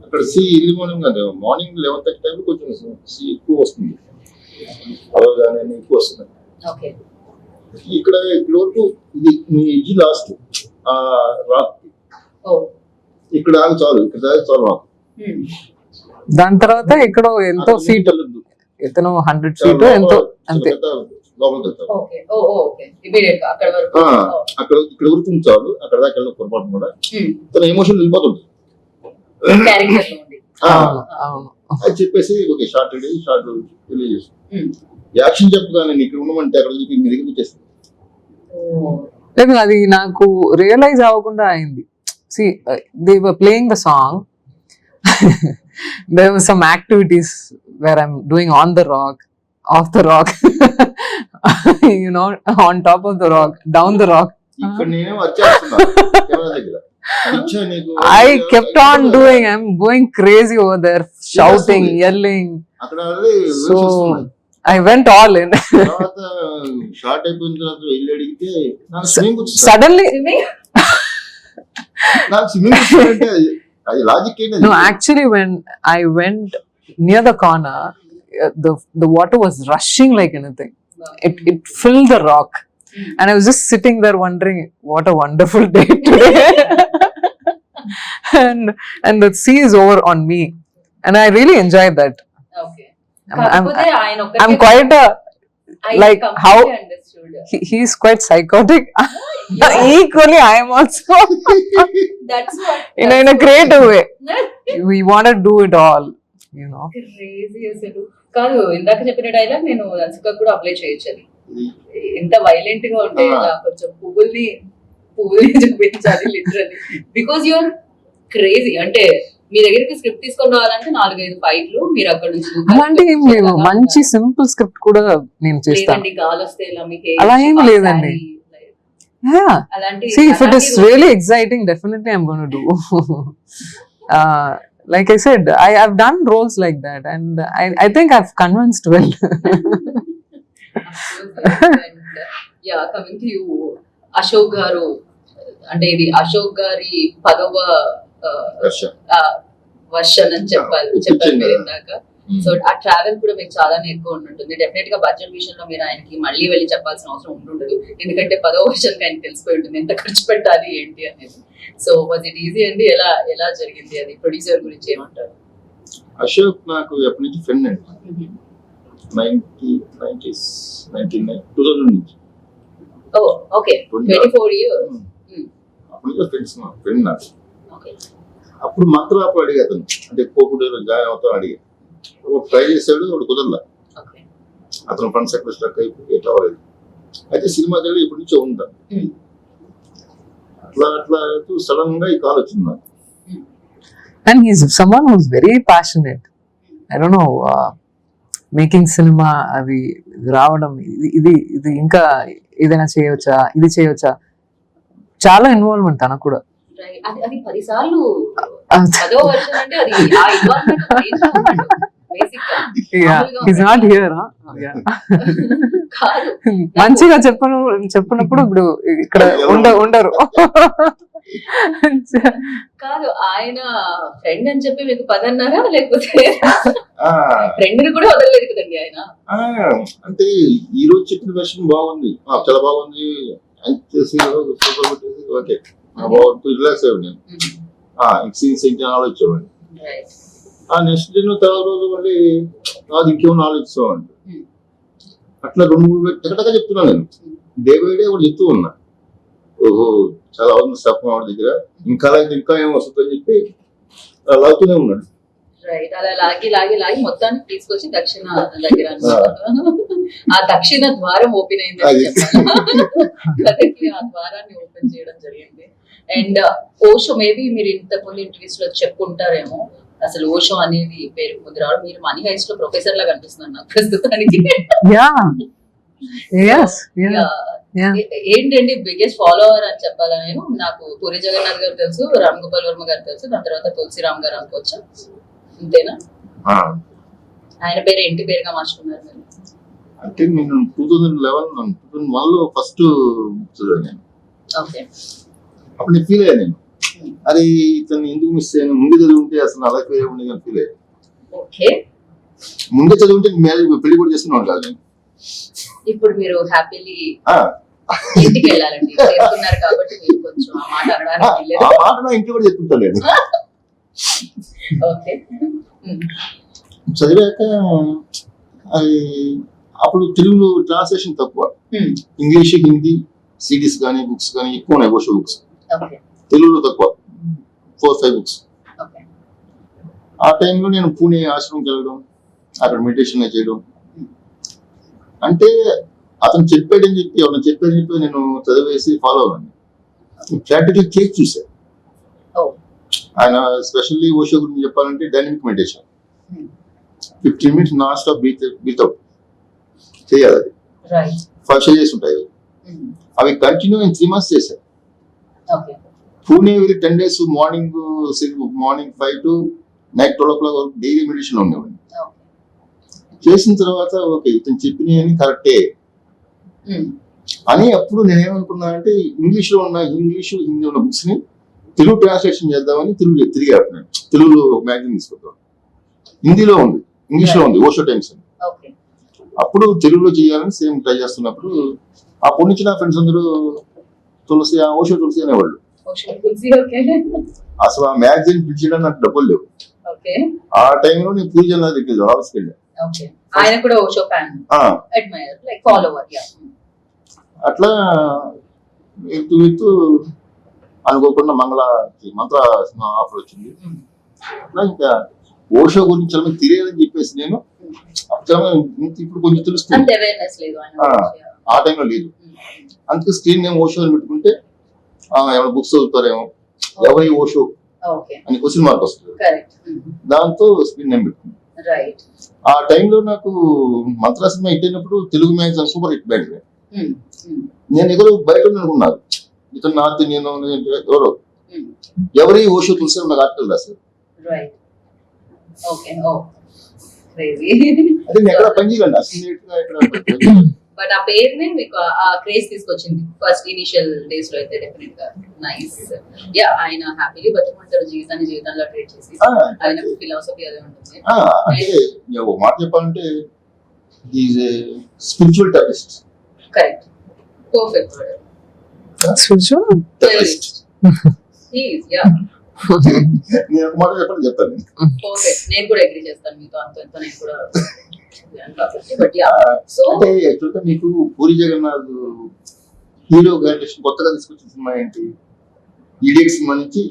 అక్కడ సీ ఎర్లీ మార్నింగ్ 11:30 టైంలో కొంచెం సీ ఎక్కువ వస్తుంది, అవగానే ఎక్కువ వస్తుంది. ఇక్కడ వరకు ఇది మీ ఎడ్జ్ లాస్ట్ రాక్, ఇక్కడ ఆగి చాలు, ఇక్కడ దాకా చాలు మాకు. దాని తర్వాత ఎక్కడో ఎంతో ఫీట్, ఎతను 100 feet ఎంతో, అంతే. అక్కడ ఇక్కడ వరకు చాలు, అక్కడ దాకా వెళ్ళి పొరపాటు కూడా తన ఎమోషన్ వెళ్ళిపోతుంది. అది చెప్పేసి ఓకే షార్ట్ రిలీజ్ చేస్తాను. యాక్షన్ చెప్పగానే నీకు ఉండమంటే అక్కడ మీ దగ్గర వచ్చేస్తుంది. లేదు, అది నాకు రియలైజ్ అవ్వకుండా అయింది. See they were playing the song, there were some activities where I'm doing on the rock, off the rock, you know, on top of the rock, down the rock. ఇక్కడ నేను వచ్చేస్తున్నా కెమెరా దగ్గర. I kept on doing, I'm going crazy over there, shouting, yelling. So I went all in. Short అయిపోయిన తర్వాత వెళ్ళి అడిగితే Suddenly నాకు swimming అంటే అది లాజిక్ ఏంటి? No, actually when I went near the corner, the water was rushing like anything. It filled the rock, and I was just sitting there wondering, what a wonderful day today. and the sea is over on me, and I really enjoyed that. I'm quite like how he's quite psychotic. Equally I am also. That's what. In a creative way. We want to do it all, you know. Crazy అసలు. కాదు ఇందాక చెప్పిన dialogue నేను రసిక కూడా apply చేయొచ్చు. అది ఇది ఎంత వైలెంట్ గా ఉంటే ఇలా కొంచెం పువ్వుల్ని చూపించాలి లిటరల్లీ, బికాస్ యూఆర్ క్రేజీ. అంటే మీ దగ్గరికి స్క్రిప్ట్ తీసుకొని రావాలంటే 4-5 ఫైట్లు, మీరు అక్కడ నుంచి అలాంటి ఏం లేవు, మంచి సింపుల్ స్క్రిప్ట్ కూడా నేను చేస్తాను. లేదండి గాలి వస్తే ఇలా మీకు అలా ఏం లేదండి. Yeah. అలాంటి See, if it is really exciting, definitely I'm going to do. Like I said, I've done roles like that, and I think I've convinced well. Yeah, coming to you, Ashok garu అంటే ఇది అశోక్ గారి 10వ వర్షన్ అని చెప్పారు మీరు ఇందాక. So ఆ travel కూడా మీకు చాలా ఎక్కువ ఉంటుంది. డెఫినెట్ గా బడ్జెట్ విషయంలో మీరు ఆయనకి మళ్ళీ వెళ్ళి చెప్పాల్సిన అవసరం ఉంటుండదు, ఎందుకంటే 10వ వర్షన్ ఆయనకి తెలిసిపోయి ఉంటుంది ఎంత ఖర్చు పెట్టాలి ఏంటి అనేది. సో వాజ్ ఇట్ ఈజీ అండి? ఎలా జరిగింది అది? ప్రొడ్యూసర్ గురించి ఏమంటారు? అశోక్ నాకు ఎప్పటి నుంచి ఫ్రెండ్ అండి, 2000 నుంచి. ఓ ఓకే, 24 years. అప్పుడు ఫ్రెండ్స్, ఫ్రెండ్ నాకు. ఓకే, అప్పుడు మాత్రం అప్పుడు అడిగా అతను, అంటే కోపుడు జాయిన్ అవుతాం అడిగా. ట్రై చేశాడు, వాడు కుదరలా. ఓకే, అతను ఫండ్స్ ఎక్కడ స్ట్రక్ అయిపోయి ఎట్లా అవ్వలేదు. అయితే సినిమా జరిగి ఇప్పటి నుంచో ఉంటాను. అట్లా సడన్ గా ఈ కాల్ వచ్చింది నాకు. And he's someone who's very passionate. I don't know, making cinema, అది రావడం, ఇది ఇంకా ఏదైనా చేయవచ్చా, ఇది చేయవచ్చా, చాలా ఇన్వాల్వ్మెంట్ తనకు కూడా. అది 10 సార్లు 10వ వర్షన్ అంటే అది ఆ ఇన్వాల్వ్మెంట్ బేసిక్ గా. Yeah, he's not here, huh? Yeah. కాదు, మంచిగా చెప్పినప్పుడు ఇప్పుడు ఇక్కడ ఉండరు. కాదు ఆయన ఫ్రెండ్ అని చెప్పి మీకు 10 అన్నారా, లేకపోతే ఫ్రెండ్ ని కూడా వదలలేదు కదండి ఆయన? అంటే ఈ రోజు చెప్పిన వెర్షన్ బాగుంది, చాలా బాగుంది సూపర్ కొట్టేసి ఓకే బాగుంది, రిలాక్స్ అయ్యాడు. నేను సీన్స్ ఏంటి ఆలోచించేవాడిని. నెక్స్ట్ డే తర్వాత రోజు మళ్ళీ కాదు ఇంకేమన్నా ఆలోచిస్తామండి. అట్లా 2-3 చక్కగా చెప్తున్నాను నేను, డే బై డే కూడా చెప్తూ ఉన్నా. ఓహో చాలా ఉంది స్టఫ్ మా దగ్గర, ఇంకా ఏం వస్తుంది అని చెప్పి లాగుతూనే ఉన్నాడు. రైట్, అలా లాగి మొత్తానికి తీసుకొచ్చి దక్షిణ దగ్గర ఆ దక్షిణ ద్వారం ఓపెన్ అయింది కథకి, ఆ ద్వారాన్ని ఓపెన్ చేయడం జరిగింది. అండ్ ఓషో, మేబీ మీరు ఇంతకుముందు ఇంటర్వ్యూస్ లో చెప్పుకుంటారేమో, అసలు ఓషో అనేది పేరు ముందు రావడం, మీరు మనీ హైస్ట్ లో ప్రొఫెసర్ లాగా అనిపిస్తున్నారు నాకు ప్రస్తుతానికి. ఏంటండి బిగ్గెస్ట్ ఫాలోవర్ అని చెప్పాలా నేను? నాకు పూరి జగన్నాథ్ గారు తెలుసు, రామ్ గోపాల్ వర్మ గారు తెలుసు, దాని తర్వాత తులసిరామ్ గారు అనుకోవచ్చు, అంతేనా? ఆయన పేరు ఇంటి పేరుగా మార్చుకున్నారు మీరు? అంటే నేను 2011 లో ఫస్ట్ చదివాను. ఓకే, అప్పుడు నేను ఫీల్ అయ్యాను, నేను అది ఇతను ఎందుకు మిస్ అయ్యాను, ముందే చదువుంటే అసలు అలా ఉండేది అని ఫీల్ అయ్యాను. ఓకే, ముందే చదువుంటే పెళ్లి కూడా చేస్తున్నాను కాదు నేను. ఇప్పుడు మీరు హ్యాపీలీ ఇంటికి వెళ్ళాలండి, చేస్తున్నారు కాబట్టి మీరు కొంచెం ఆ మాట అనడానికి ఆ మాట నా ఇంట్లో కూడా చెప్తుంటాను నేను. ఓకే, చదివాక అది అప్పుడు తెలుగులో ట్రాన్స్లేషన్ తక్కువ, ఇంగ్లీష్ హిందీ సిడీస్ కానీ బుక్స్ కానీ ఎక్కువ ఉన్నాయి, ఓషో బుక్స్. తెలుగులో తక్కువ, 4-5 బుక్స్. ఆ టైంలో నేను పూణే ఆశ్రమంకి వెళ్ళడం, అక్కడ మెడిటేషన్ చేయడం. అంటే అతను చెప్పాడని చెప్పి ఎవరైనా చెప్పాడని చెప్పి నేను చదివేసి ఫాలో అవ్వండి. ప్రాక్టికల్ కేక్ చూశాను. ఆయన స్పెషల్లీ ఓషో గురించి చెప్పాలంటే dynamic meditation, 15 minutes non stop breathe out చేయాలి. అది 5 స్టేజెస్ ఉంటాయి, అవి కంటిన్యూ 3 months చేశాను. పూణే వెళ్ళి 10 days morning 5 to night 12 o'clock daily meditation ఉండేవాడిని. చేసిన తర్వాత ఓకే ఇతను చెప్పినవి కరెక్టే అని అప్పుడు నేనేమనుకున్నానంటే ఇంగ్లీష్ హిందీ ఉన్న బుక్స్ ని తెలుగు ట్రాన్స్లేషన్ చేద్దామని తిరిగి తెలుగులో ఒక మ్యాగజైన్ తీసుకుంటాం. హిందీలో ఉంది, ఇంగ్లీష్ లో ఉంది, ఓషో టైమ్స్ అని. అప్పుడు తెలుగులో చేయాలని సేమ్ ట్రై చేస్తున్నప్పుడు అప్పటి నుంచి నా ఫ్రెండ్స్ అందరూ ఓషో తులసి అనేవాళ్ళు. అసలు ఆ మ్యాగజైన్ పిలిచడానికి నాకు డబ్బులు లేవు. ఆ టైంలో నేను పూజ దగ్గర ఆఫీస్కి వెళ్ళాను. ఆయన కూడా Osho fan, admirer, like follower. అట్లా విత్ అనుకోకుండా మంత్ర సినిమా ఆఫర్ వచ్చింది. అట్లా ఇంకా ఓషో గురించి చాలా మంది తెలియాలని చెప్పేసి నేను చాలా మంది ఇప్పుడు కొంచెం తెలుస్తుంది. అంత అవేర్నెస్ లేదు ఆయన ఆ. గురించి. ఆ టైంలో లేదు. అందుకే స్క్రీన్ నేమ్ ఓషో అని పెట్టుకుంటే ఏమైనా బుక్స్ చదువుతారేమో, ఎవరి ఓషో ఓకే, అని క్వశ్చన్ మార్క్ వస్తుంది. కరెక్ట్, దాంతో స్క్రీన్ నేమ్ పెట్టుకుంది. రైట్. ఆ టైంలో నాకు మంత్రా సినిమా హిట్ అయినప్పుడు Telugu magazine super hit band నేను ఎవరు బయట అనుకున్నారు, ఇతను నాతో నేను ఎవరో ఎవరి ఓషో చూస్తే నాకు ఆర్టికల్ రాశారు. రైట్, ఓకే, ఓ క్రేజీ. అదే నేను ఎక్కడ పని చేయాలండి అసిస్టెంట్ గా ఎక్కడ బట్ ఆ పేరునే మీకు ఆ క్రేజ్ తీసుకొచ్చింది ఫస్ట్ ఇనిషియల్ డేస్ లో అయితే డెఫినెట్ గా నైస్. యా, ఆయన హ్యాపీలీ బతుకుంటారు జీవితంలో ట్రీట్ చేసి. ఆయన ఫిలాసఫీ అదే ఉంటుంది. అంటే ఒక మాట చెప్పాలంటే is a spiritual terrorist. Correct, perfect word. Spiritual? Yeah, నేను ఒక మాట చెప్పాలని చెప్తాను. పర్ఫెక్ట్. నేను కూడా అగ్రీ చేస్తాను మీతో, అంత నేను కూడా. బట్ యా, సో అంటే యాక్చువల్గా మీకు పూరి జగన్నాథ్ హీరో క్యారెక్టరేషన్ కొత్తగా తీసుకొచ్చిన సినిమా ఏంటి, ఈడియట్ సినిమా నుంచి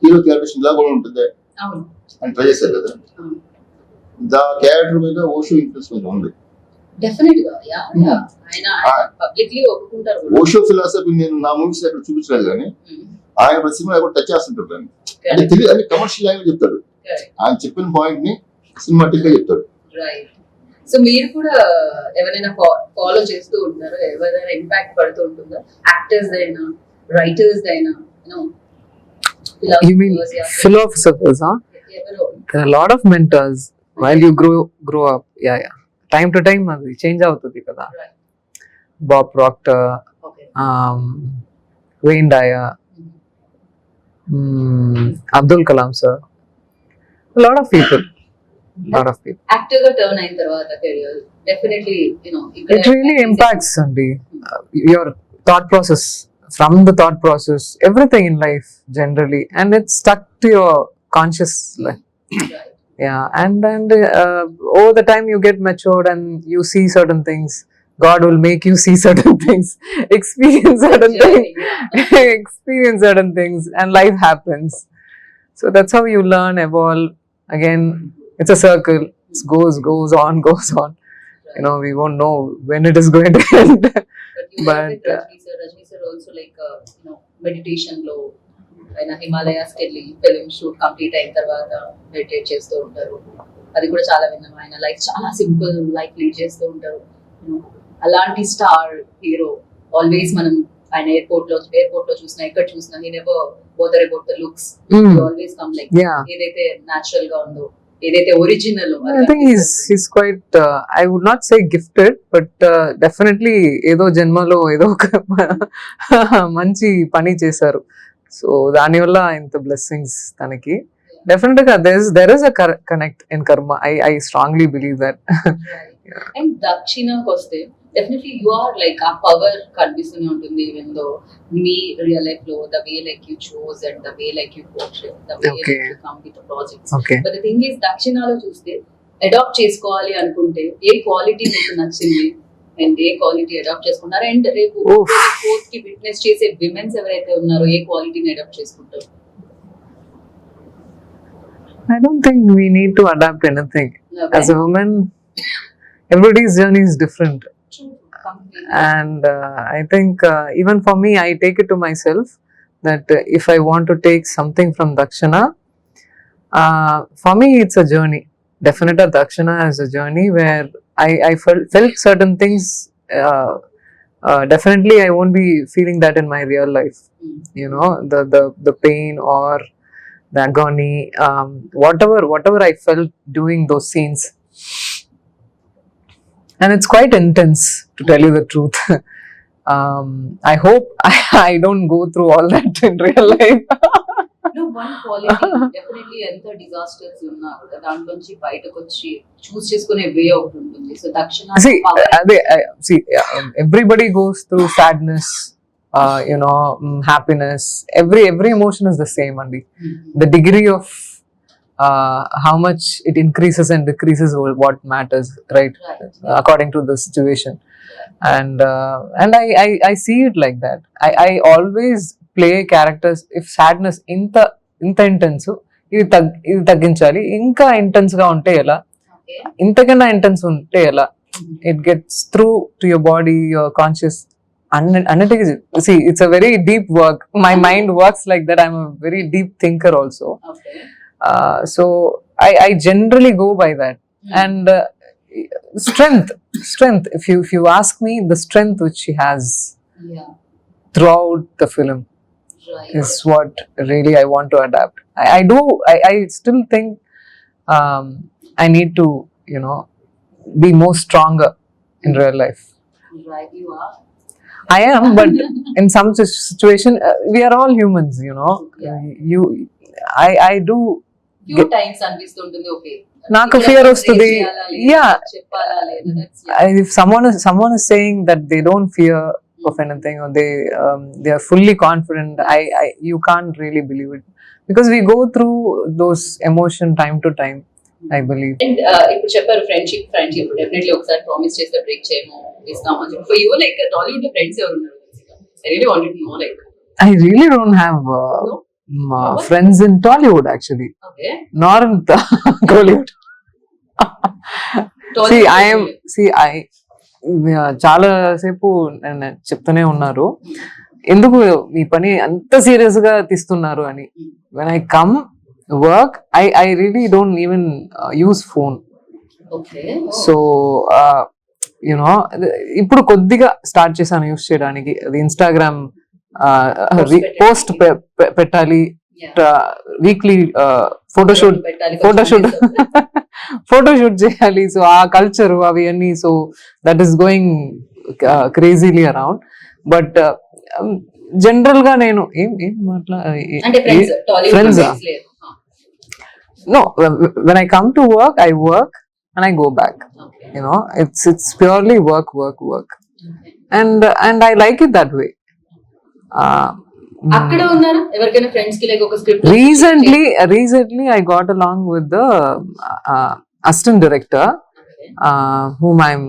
హీరో క్యారెక్టరేషన్ ఇలా కూడా ఉంటుంది అవును, అని ట్రై చేశారు కదా. అవును, దా క్యారెక్టర్ మీద ఓషో ఇన్ఫ్లుయెన్స్ కొంచెం ఉంది. డెఫినెట్ గా. యా, ఆయన పబ్లిక్లీ ఒప్పుకుంటారు కూడా. ఓషో ఫిలాసఫీ నేను నా మూవీస్ ఎక్కడ చూపించలేదు కానీ Mm, ఆయన ప్రతి సినిమా ఎక్కడ టచ్ చేస్తుంటాడు దాన్ని. అంటే correct, తెలియదు, అది కమర్షియల్ లాంగ్వేజ్ చెప్తాడు. correct. ఆయన చెప్పిన పాయింట్ ని సినిమాటిక్ గా చెప్తాడు. రైట్. సో మీరు కూడా ఎవరైనా ఫాలో చేస్తూ ఉంటారు, ఎవరైనా ఇంపాక్ట్ పడుతూ ఉంటుందా? యాక్టర్స్ అయినా, రైటర్స్ అయినా, You mean philosophers, huh? ఎవరో. There are a lot of mentors while you grow up. Yeah. Time to time అది చేంజ్ అవుతుంది కదా. Right. Bob Proctor, Okay. Wayne Dyer, Abdul Kalam sir. A lot of people. Actor గా turn అయిన తర్వాత career definitely It really impacts Andy, your thought process, from the thought process, everything in life generally, and it's stuck to your conscious life. Yeah, and over the time you get matured and you see certain things. God will make you see certain things, experience certain things, and life happens. So that's how you learn, evolve. Again, it's a circle. It goes on. We won't know when it is going to end. But Rajni sir also like meditation లో ఆయన హిమాలయాస్ కి వెళ్ళి film shoot complete అయిన తర్వాత meditate చేస్తూ ఉంటారు. అది కూడా చాలా విన్నాం. ఆయన లైఫ్ చాలా సింపుల్ లైఫ్ లీడ్ చేస్తూ ఉంటారు. అలాంటి స్టార్ హీరో ఆల్వేస్ మనం ఆయన ఎయిర్పోర్ట్ లో చూసినా, ఎక్కడ చూసినా he never bother about the looks. Always come like Yeah. ఏదైతే న్యాచురల్ గా ఉందో, ఏదైతే original. I think he's quite, I would not say gifted, but definitely ఏదో జన్మలో ఏదో ఒక మంచి పని చేశారు. సో దానివల్ల ఇంత బ్లెస్సింగ్స్ తనకి. Definitely there is a connect in karma. I strongly believe that. And దక్షిణకు వస్తే definitely you are like a power కనిపిస్తూనే ఉంటుంది. Even though me real life లో the way like you chose and the way like you portray, the way Okay. You come with projects. Okay. But the thing is దక్షిణాలో చూస్తే adapt చేసుకోవాలి అనుకుంటే ఏ quality మీకు నచ్చింది అండ్ ఏ quality adapt చేసుకున్నారు? అండ్ రేపు Oof. కోర్ట్ కి విట్నెస్ చేసే విమెన్స్ ఎవరైతే ఉన్నారో ఏ క్వాలిటీని అడాప్ట్ చేసుకుంటారు? I don't think we need to adapt anything. As a woman, everybody's journey is different. And I think even for me, I take it to myself that if I want to take something from Dakshina, for me it's a journey. Definitely Dakshina is a journey where I felt certain things. Definitely I won't be feeling that in my real life. The pain or the agony, whatever I felt doing those scenes. And it's quite intense, to tell you the truth. I hope I don't go through all that in real life. One quality definitely ఎంత disasters ఉన్నా కూడా దాంట్లోంచి బయటకు వచ్చి చూస్ చేసుకునే వే ఒకటి ఉంటుంది. So దక్షిణ See, everybody goes through sadness, happiness. Every emotion is the same, Andy. The degree of how much it increases and decreases what matters, right? According to the situation. And I see it like that. I always play characters. If sadness inta intense, ఇది తగ్గించాలి, ఇంకా intense గా ఉంటే ఎలా, okay ఇంతకన్నా intense ఉంటే ఎలా, it gets through to your body, your conscious. అన్నిటికీ see, it's a very deep work. My mind works like that. I'm a very deep thinker also. Okay So I generally go by that. And strength. If you ask me, the strength which she has yeah throughout the film right is what really I want to adapt. I still think I need to, be more stronger in real life. Right you are I am, but in some situation, we are all humans, I do few times అనిపిస్తుంటుంది okay నాకు fear వస్తుంది. Yeah. చెప్పాలా లేదా that's if someone is saying that they don't fear of anything, or they are fully confident, you can't really believe it, because we go through those emotion time to time, I believe. And ఇప్పుడు చెప్పారు friendship definitely ఒకసారి promise చేస్తే break చేయము ఇస్తాము అని చెప్పి ఇవో like Tollywood లో ఫ్రెండ్స్ ఎవరు ఉన్నారు I really wanted to know like I really don't have friends in Tollywood, actually, okay nor in Kollywood. చాలా సేపు నేను చెప్తూనే ఉన్నారు ఎందుకు ఈ పని అంత సీరియస్ గా తీస్తున్నారు అని. When I come work, I really don't even use phone. Okay so ఇప్పుడు కొద్దిగా స్టార్ట్ చేశాను యూస్ చేయడానికి. అది ఇన్స్టాగ్రామ్ పోస్ట్ పెట్టాలి, వీక్లీ ఫోటోషూట్ చేయాలి. సో ఆ కల్చర్ అవి అన్ని, so that is going crazily around. But general గా నేను ఏం అంటే ఫ్రెండ్స్ టాలీవుడ్ ఫ్రెండ్స్ ఫ్రెండ్స్ లేదు no, when I come to work, I work and I go back. It's purely work. And I like it that way. అక్కడ ఉన్నారా ఎవరికైనా friends కి like ఒక script Recently I got along with the assistant director, whom I'm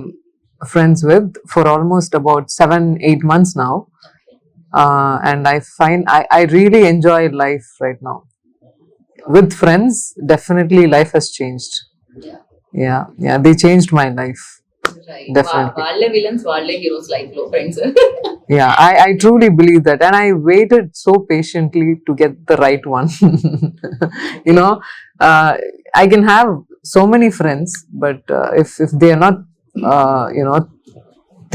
friends with for almost about 7-8 months now. And I find I really enjoy life right now. With friends, definitely life has changed. Yeah, they changed my life. Definitely. వాళ్ళే villains వాళ్ళే heroes life లో friends Yeah, I truly believe that, and I waited so patiently to get the right one. I can have so many friends, but if they are not,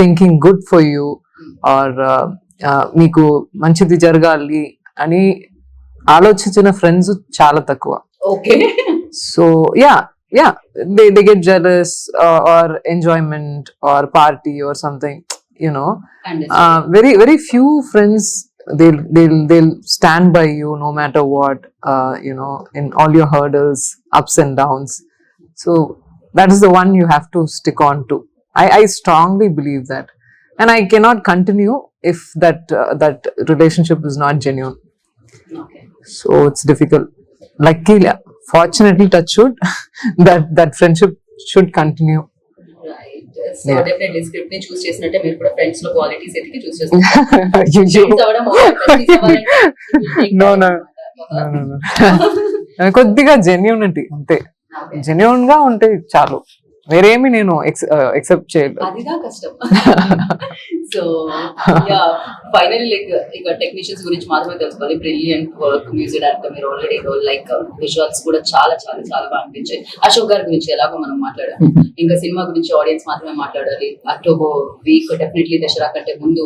thinking good for you, or మీకు మంచిది జరగాలి అని ఆలోచించిన friends చాలా తక్కువ. Okay So yeah, they get jealous, or enjoyment, or party or something. Very few friends, they'll stand by you no matter what, in all your hurdles, ups and downs. So that is the one you have to stick on to. I strongly believe that, and I cannot continue if that relationship is not genuine. Okay So it's difficult. Luckily, fortunately, touch wood, that friendship should continue. Right so Yeah. Definitely script ని చూస్ చేసినట్టే మీరు కూడా friends లో qualities ఎతికి చూస్ చేస్తారు Ayyo. Friends అవడం besties అవ్వాలంటే it will take No, time no. అన్నమాట. No. కొద్దిగా జెన్యూనిటీ అంతే, Okay. జెన్యూన్ గా ఉంటే చాలు, వేరేమి నేను ఎక్సెప్ట్ చేయలేదు. అదిగా కష్టం సో యా ఫైనల్లీ లైక్ ఇక టెక్నీషియన్స్ గురించి మాత్రమే తెలుసుకోవాలి. బ్రిలియంట్ వర్క్, మ్యూజిక్ డైరెక్టర్ మీరు ఆల్రెడీ లైక్ విజువల్స్ కూడా చాలా చాలా చాలా బాగా అనిపించాయి. అశోక్ గారి గురించి ఎలాగో మనం మాట్లాడాం, ఇంకా సినిమా గురించి ఆడియన్స్ మాత్రమే మాట్లాడాలి. అక్టోబర్ వీక్ డెఫినెట్లీ దసరా కంటే ముందు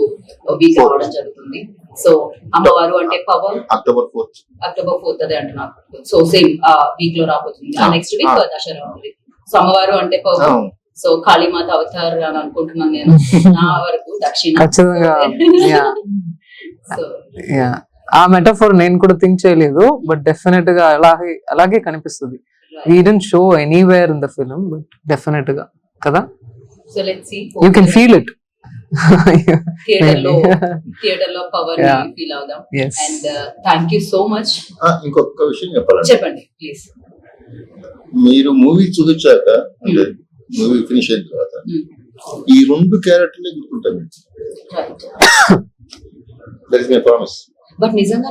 వీక్ రావడం జరుగుతుంది. సో అమ్మవారు అంటే power October 4th. October 4th అదే అంటున్నారు. సో సేమ్ వీక్ లో రాబోతుంది. నెక్స్ట్ వీక్ దసరా ఉంది. సో అమ్మవారు అంటే పవర్, సో కాళీమాత అవతార్ అని అనుకుంటున్నాను నేను నా వరకు దక్షిణ. ఖచ్చితంగా. Yeah. So Yeah. ఆ మెటఫోర్ నేను కూడా థింక్ చేయలేదు, బట్ డెఫినెట్ గా అలాగే కనిపిస్తుంది. We didn't show anywhere in the film, but definite గా కదా, so let's see you can feel it. Theatre లో పవర్ Yeah. ఫీల్ అవుదాం. Yes. And thank you so much. ఇంకొక విషయం చెప్పాలండి. చెప్పండి ప్లీజ్. మీరు మూవీ చూపించాక, అంటే మూవీ ఫినిష్ అయిన తర్వాత ఈ 2 క్యారెక్టర్లే గుర్తుంటాయి. Right that is my promise. But నిజంగా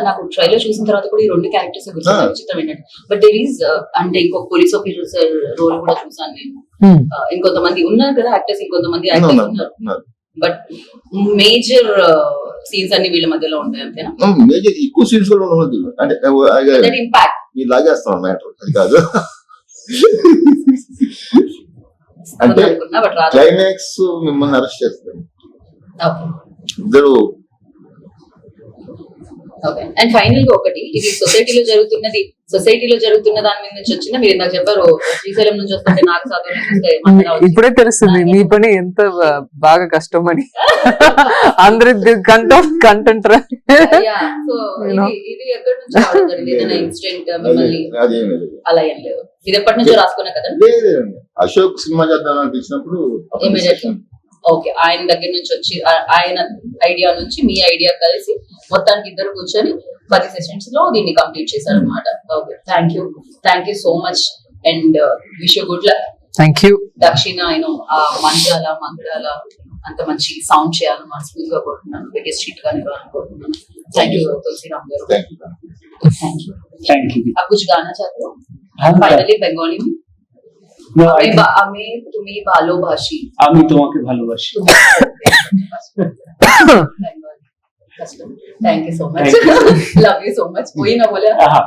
నాకు ట్రైలర్ చూసిన తర్వాత కూడా ఈ 2 క్యారెక్టర్స్ విచిత్రం ఏంటంటే బట్ దేర్ ఈస్ అంటే ఇంకొక పోలీస్ ఆఫీసర్ రోల్ కూడా చూసాను నేను. ఇంకొంతమంది ఉన్నారు కదా యాక్టర్స్, ఇంకొంతమంది యాక్టర్స్ ఉన్నారు, బట్ మేజర్ సీన్స్ అన్ని వీళ్ళ మధ్యలో ఉంటాయి అంతేనా? మేజర్ ఎక్కువ సీన్స్ కూడా ఉండదు అంటే దట్ ఇంపాక్ట్ మీరు లాగేస్తాం మ్యాటర్ అది కాదు. అంటే అనుకున్నా బట్ రాదు. క్లైమాక్స్ మిమ్మల్ని అరెస్ట్ చేస్తారు ఓకే ఇద్దరు. ఓకే అండ్ ఫైనల్ గా ఒకటి, ఇది సొసైటీలో జరుగుతున్న దాని మీద నుంచి వచ్చిందా? మీరు ఇందాక చెప్పారు శ్రీశైలం నుంచి వస్తుంటే నాకు సాధన ఇప్పుడే తెలుస్తుంది మీ పని ఎంత బాగా కష్టం అని. అందరి కంటెంట్ సో ఇది ఎక్కడి నుంచి రావడం జరిగింది? ఏదైనా ఇన్సిడెంట్ మిమ్మల్ని అదేం లేదు. అలా ఏం లేదు, ఇది ఎప్పటి నుంచో రాసుకున్నా కదా? లేదండి, అశోక్ సినిమా చేద్దాం అనిపించినప్పుడు Immediately. ఓకే, ఆయన దగ్గర నుంచి వచ్చి ఆయన ఐడియా నుంచి మీ ఐడియా కలిసి మొత్తానికి ఇద్దరు కూర్చొని 10 సెషన్స్ లో దీన్ని కంప్లీట్ చేశారు అనమాట. Okay, thank you so much and wish you good luck. Thank you. దక్షిణ ఆయన మంగళాల అంత మంచి సౌండ్ చేయాలని మనస్ఫూర్తిగా కోరుతున్నాను. బిగ్గెస్ట్ హిట్ గానే కోరుకుంటున్నాను. థ్యాంక్ యూ తులసిరామ్ గారు. Thank you. Thank you. आप कुछ गाना चाहते हो हाँ, फाइनली बंगाली में? No, আমি তুমি ভালোবাসি, আমি তোমাকে ভালোবাসি. Thank you so much. Thank you. Love you so much. कोई ना बोले. हाँ.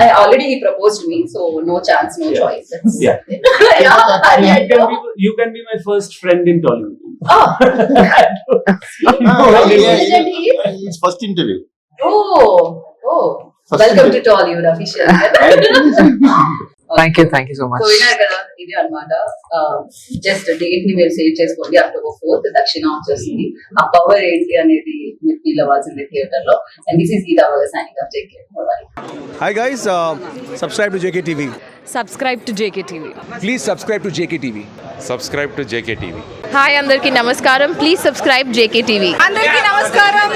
I already he proposed to me, so no chance, no Yeah. choice. That's Yeah. yeah. You can be my first friend in Tollywood. Oh. His first interview. Oh. First Welcome interview. to Tollywood official. Thank you so much. So విన్నారు కదా, ఇది అన్నమాట. Just date ని మీరు save చేసుకోండి. October 4th దక్షిణ వచ్చేస్తుంది. ఆ పవర్ ఏంటి అనేది మీరు ఫీల్ అవ్వాల్సింది థియేటర్ లో. అండ్ దిస్ ఈస్ గీతా వల్ల signing off. Take care. Hi guys, subscribe to JKTV. subscribe to JKTV. Please subscribe to JKTV. subscribe to JKTV. Hi అందరికీ నమస్కారం. Please subscribe JKTV. అందరికీ నమస్కారం.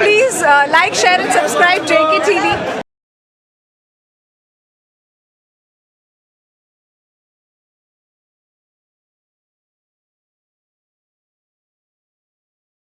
Please like, share and subscribe JKTV.